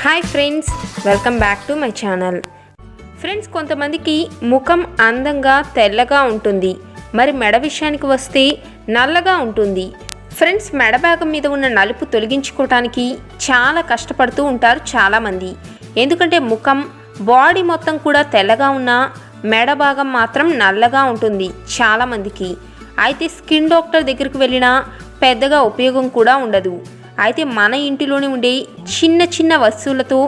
Hi friends, welcome back to my channel. Friends, కొంతమందికి ముఖం అందంగా తెల్లగా ఉంటుంది, మరి మెడ విషయానికి వస్తే నల్లగా ఉంటుంది. ఫ్రెండ్స్, మెడ భాగం మీద ఉన్న నలుపు తొలగించుకోవడానికి చాలా కష్టపడుతూ ఉంటారు చాలామంది. ఎందుకంటే ముఖం బాడీ మొత్తం కూడా తెల్లగా ఉన్న మెడ భాగం మాత్రం నల్లగా ఉంటుంది చాలామందికి. అయితే స్కిన్ డాక్టర్ దగ్గరికి వెళ్ళినా పెద్దగా ఉపయోగం కూడా ఉండదు. అయితే మన ఇంటిలోనే ఉండే చిన్న చిన్న వస్తువులతో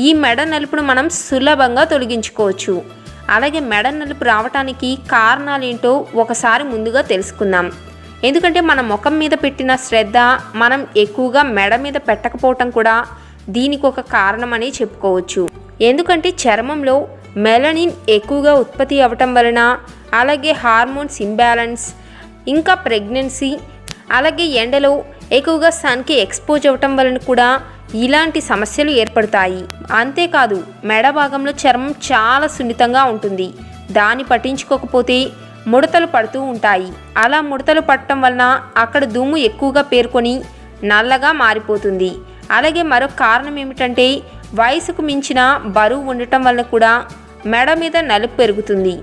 ఈ మెడ నలుపును మనం సులభంగా తొలగించుకోవచ్చు. అలాగే మెడ నలుపు రావడానికి కారణాలేంటో ఒకసారి ముందుగా తెలుసుకుందాం. ఎందుకంటే మన ముఖం మీద పెట్టిన శ్రద్ధ మనం ఎక్కువగా మెడ మీద పెట్టకపోవటం కూడా దీనికి ఒక కారణమని చెప్పుకోవచ్చు. ఎందుకంటే చర్మంలో మెలనిన్ ఎక్కువగా ఉత్పత్తి అవ్వటం వలన, అలాగే హార్మోన్స్ ఇంబ్యాలెన్స్, ఇంకా ప్రెగ్నెన్సీ, అలాగే ఎండలో ఎక్కువగా సన్కి ఎక్స్పోజ్ అవ్వటం వలన కూడా ఇలాంటి సమస్యలు ఏర్పడతాయి. అంతేకాదు, మెడ భాగంలో చర్మం చాలా సున్నితంగా ఉంటుంది. దాన్ని పట్టించుకోకపోతే ముడతలు పడుతూ ఉంటాయి. అలా ముడతలు పట్టడం వలన అక్కడ దుమ్ము ఎక్కువగా పేరుకొని నల్లగా మారిపోతుంది. అలాగే మరొక కారణం ఏమిటంటే వయసుకు మించిన బరువు ఉండటం వలన కూడా మెడ మీద నలుపు పెరుగుతుంది.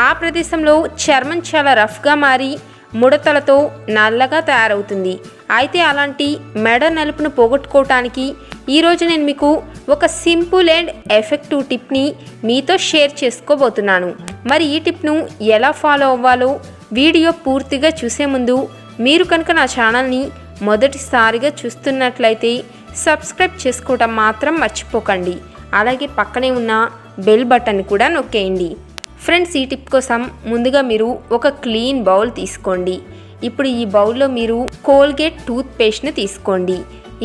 ఆ ప్రదేశంలో చర్మం చాలా రఫ్గా మారి ముడతలతో నల్లగా తయారవుతుంది. అయితే అలాంటి మెడ నలుపును పోగొట్టుకోవటానికి ఈరోజు నేను మీకు ఒక సింపుల్ అండ్ ఎఫెక్టివ్ టిప్ని మీతో షేర్ చేసుకోబోతున్నాను. మరి ఈ టిప్ను ఎలా ఫాలో అవ్వాలో వీడియో పూర్తిగా చూసే ముందు మీరు కనుక నా ఛానల్ని మొదటిసారిగా చూస్తున్నట్లయితే సబ్స్క్రైబ్ చేసుకోవటం మాత్రం మర్చిపోకండి. అలాగే పక్కనే ఉన్న బెల్ బటన్ కూడా నొక్కేయండి. ఫ్రెండ్స్, ఈ టిప్ కోసం ముందుగా మీరు ఒక క్లీన్ బౌల్ తీసుకోండి. ఇప్పుడు ఈ బౌల్లో మీరు కోల్గేట్ టూత్ పేస్ట్ని తీసుకోండి.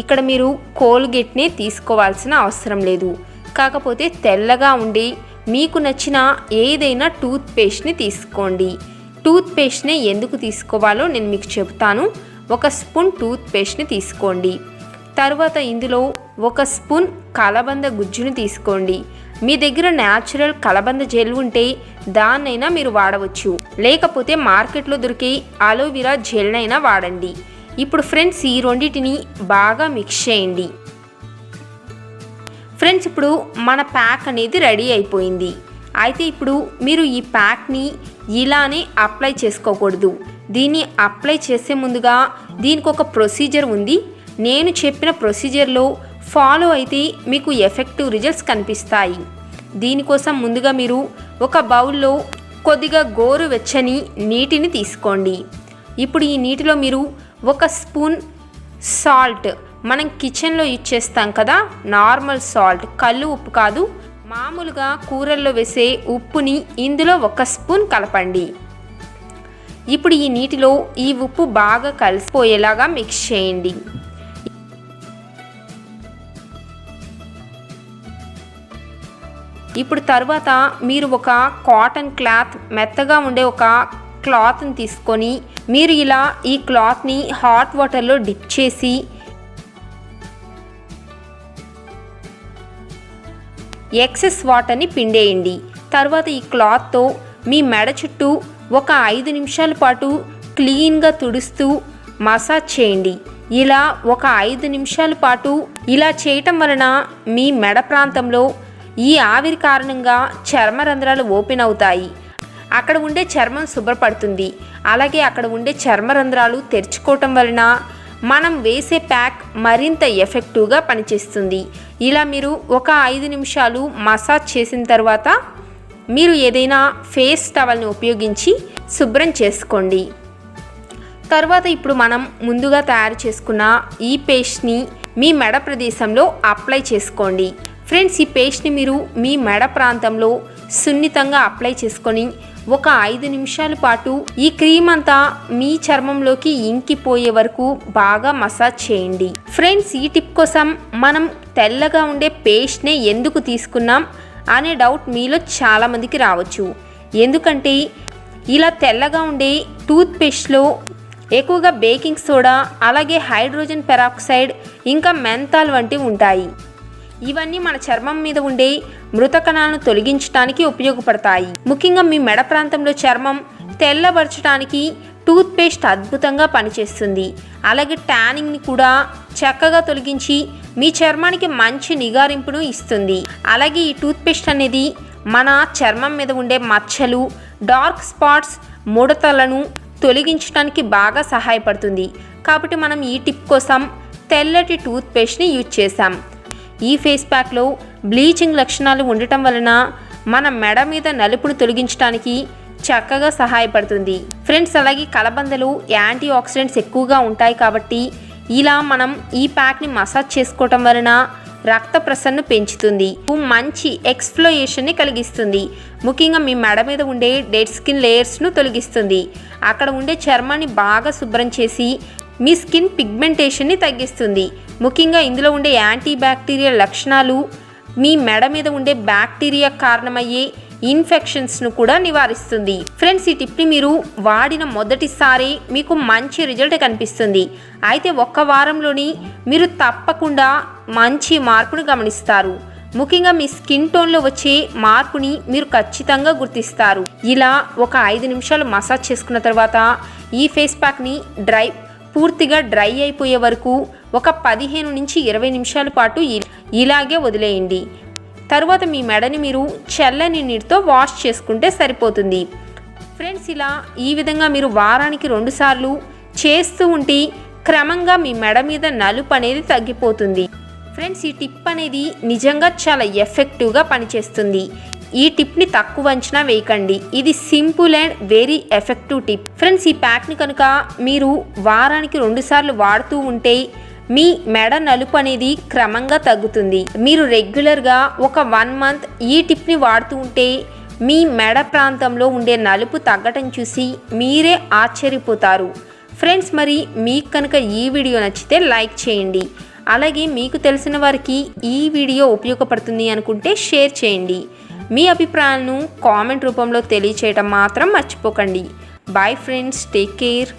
ఇక్కడ మీరు కోల్గేట్నే తీసుకోవాల్సిన అవసరం లేదు. కాకపోతే తెల్లగా ఉండి మీకు నచ్చిన ఏదైనా టూత్ పేస్ట్ని తీసుకోండి. టూత్ పేస్ట్ని ఎందుకు తీసుకోవాలో నేను మీకు చెబుతాను. ఒక స్పూన్ టూత్ పేస్ట్ని తీసుకోండి. తర్వాత ఇందులో ఒక స్పూన్ కలబంద గుజ్జుని తీసుకోండి. మీ దగ్గర న్యాచురల్ కలబంద జెల్ ఉంటే దాన్నైనా మీరు వాడవచ్చు, లేకపోతే మార్కెట్లో దొరికే అలోవెరా జెల్నైనా వాడండి. ఇప్పుడు ఫ్రెండ్స్, ఈ రెండింటిని బాగా మిక్స్ చేయండి. ఫ్రెండ్స్, ఇప్పుడు మన ప్యాక్ అనేది రెడీ అయిపోయింది. అయితే ఇప్పుడు మీరు ఈ ప్యాక్ని ఇలానే అప్లై చేసుకోకూడదు. దీన్ని అప్లై చేసే ముందుగా దీనికి ఒక ప్రొసీజర్ ఉంది. నేను చెప్పిన ప్రొసీజర్లో ఫాలో అయితే మీకు ఎఫెక్టివ్ రిజల్ట్స్ కనిపిస్తాయి. దీనికోసం ముందుగా మీరు ఒక బౌల్లో కొద్దిగా గోరువెచ్చని నీటిని తీసుకోండి. ఇప్పుడు ఈ నీటిలో మీరు ఒక స్పూన్ సాల్ట్, మనం కిచెన్లో యూజ్ చేస్తాం కదా, నార్మల్ సాల్ట్, కల్లు ఉప్పు కాదు, మామూలుగా కూరల్లో వేసే ఉప్పుని ఇందులో ఒక స్పూన్ కలపండి. ఇప్పుడు ఈ నీటిలో ఈ ఉప్పు బాగా కలిసిపోయేలాగా మిక్స్ చేయండి. ఇప్పుడు తర్వాత మీరు ఒక కాటన్ క్లాత్, మెత్తగా ఉండే ఒక క్లాత్ని తీసుకొని మీరు ఇలా ఈ క్లాత్ని హాట్ వాటర్లో డిప్ చేసి ఎక్సెస్ వాటర్ని పిండేయండి. తర్వాత ఈ క్లాత్తో మీ మెడ చుట్టూ ఒక 5 నిమిషాల పాటు క్లీన్గా తుడుస్తూ మసాజ్ చేయండి. ఇలా ఒక 5 నిమిషాల పాటు ఇలా చేయటం వలన మీ మెడ ప్రాంతంలో ఈ ఆవిరి కారణంగా చర్మ రంధ్రాలు ఓపెన్ అవుతాయి. అక్కడ ఉండే చర్మం శుభ్రపడుతుంది. అలాగే అక్కడ ఉండే చర్మ రంధ్రాలు తెరుచుకోవటం వలన మనం వేసే ప్యాక్ మరింత ఎఫెక్టివ్గా పనిచేస్తుంది. ఇలా మీరు ఒక 5 నిమిషాలు మసాజ్ చేసిన తర్వాత మీరు ఏదైనా ఫేస్ టవల్ని ఉపయోగించి శుభ్రం చేసుకోండి. తర్వాత ఇప్పుడు మనం ముందుగా తయారు చేసుకున్న ఈ పేస్ట్ని మీ మెడ ప్రదేశంలో అప్లై చేసుకోండి. ఫ్రెండ్స్, ఈ పేస్ట్ని మీరు మీ మెడ ప్రాంతంలో సున్నితంగా అప్లై చేసుకొని ఒక 5 నిమిషాల పాటు ఈ క్రీమ్ అంతా మీ చర్మంలోకి ఇంకిపోయే వరకు బాగా మసాజ్ చేయండి. ఫ్రెండ్స్, ఈ టిప్ కోసం మనం తెల్లగా ఉండే పేస్ట్నే ఎందుకు తీసుకున్నాం అనే డౌట్ మీలో చాలామందికి రావచ్చు. ఎందుకంటే ఇలా తెల్లగా ఉండే టూత్ పేస్ట్లో ఎక్కువగా బేకింగ్ సోడా, అలాగే హైడ్రోజన్ పెరాక్సైడ్, ఇంకా మెంతాల్ వంటివి ఉంటాయి. ఇవన్నీ మన చర్మం మీద ఉండే మృత కణాలను తొలగించడానికి ఉపయోగపడతాయి. ముఖ్యంగా మీ మెడ ప్రాంతంలో చర్మం తెల్లబరచడానికి టూత్ టూత్పేస్ట్ అద్భుతంగా పనిచేస్తుంది. అలాగే ట్యానింగ్ని కూడా చక్కగా తొలగించి మీ చర్మానికి మంచి నిగారింపును ఇస్తుంది. అలాగే ఈ టూత్పేస్ట్ అనేది మన చర్మం మీద ఉండే మచ్చలు, డార్క్ స్పాట్స్, ముడతలను తొలగించడానికి బాగా సహాయపడుతుంది. కాబట్టి మనం ఈ టిప్ కోసం తెల్లటి టూత్పేస్ట్ని యూజ్ చేసాం. ఈ ఫేస్ ప్యాక్లో బ్లీచింగ్ లక్షణాలు ఉండటం వలన మన మెడ మీద నలుపును తొలగించడానికి చక్కగా సహాయపడుతుంది. ఫ్రెండ్స్, అలాగే కలబందలు యాంటీ ఆక్సిడెంట్స్ ఎక్కువగా ఉంటాయి కాబట్టి ఇలా మనం ఈ ప్యాక్ని మసాజ్ చేసుకోవటం వలన రక్త ప్రసరణను పెంచుతుంది, మంచి ఎక్స్ఫ్లోయేషన్ని కలిగిస్తుంది. ముఖ్యంగా మీ మెడ మీద ఉండే డెడ్ స్కిన్ లేయర్స్ను తొలగిస్తుంది. అక్కడ ఉండే చర్మాన్ని బాగా శుభ్రం చేసి మీ స్కిన్ పిగ్మెంటేషన్ని తగ్గిస్తుంది. ముఖ్యంగా ఇందులో ఉండే యాంటీ బ్యాక్టీరియల్ లక్షణాలు మీ మెడ మీద ఉండే బ్యాక్టీరియా కారణమయ్యే ఇన్ఫెక్షన్స్ను కూడా నివారిస్తుంది. ఫ్రెండ్స్, ఈ టిప్ని మీరు వాడిన మొదటిసారి మీకు మంచి రిజల్ట్ కనిపిస్తుంది. అయితే ఒక్క వారంలోని మీరు తప్పకుండా మంచి మార్పును గమనిస్తారు. ముఖ్యంగా మీ స్కిన్ టోన్లో వచ్చే మార్పుని మీరు ఖచ్చితంగా గుర్తిస్తారు. ఇలా ఒక 5 నిమిషాలు మసాజ్ చేసుకున్న తర్వాత ఈ ఫేస్ ప్యాక్ని పూర్తిగా డ్రై అయిపోయే వరకు ఒక 15 నుంచి 20 నిమిషాల పాటు ఇలాగే వదిలేయండి. తరువాత మీ మెడని మీరు చల్లని నీటితో వాష్ చేసుకుంటే సరిపోతుంది. ఫ్రెండ్స్, ఇలా ఈ విధంగా మీరు వారానికి 2 సార్లు చేస్తూ ఉంటే క్రమంగా మీ మెడ మీద నలుపు అనేది తగ్గిపోతుంది. ఫ్రెండ్స్, ఈ టిప్ అనేది నిజంగా చాలా ఎఫెక్టివ్గా పనిచేస్తుంది. ఈ టిప్ని తక్కువ అంచనా వేయకండి. ఇది simple and very effective tip. Friends, ఈ ప్యాక్ని కనుక మీరు వారానికి 2 సార్లు వాడుతూ ఉంటే మీ మెడ నలుపు అనేది క్రమంగా తగ్గుతుంది. మీరు రెగ్యులర్గా ఒక 1 మంత్ ఈ టిప్ని వాడుతూ ఉంటే మీ మెడ ప్రాంతంలో ఉండే నలుపు తగ్గటం చూసి మీరే ఆశ్చర్యపోతారు. ఫ్రెండ్స్, మరి మీకు కనుక ఈ వీడియో నచ్చితే లైక్ చేయండి. అలాగే మీకు తెలిసిన వారికి ఈ వీడియో ఉపయోగపడుతుంది అనుకుంటే షేర్ చేయండి. మీ అభిప్రాయాలను కామెంట్ రూపంలో తెలియచేయటం మాత్రం మర్చిపోకండి. Bye friends, take care.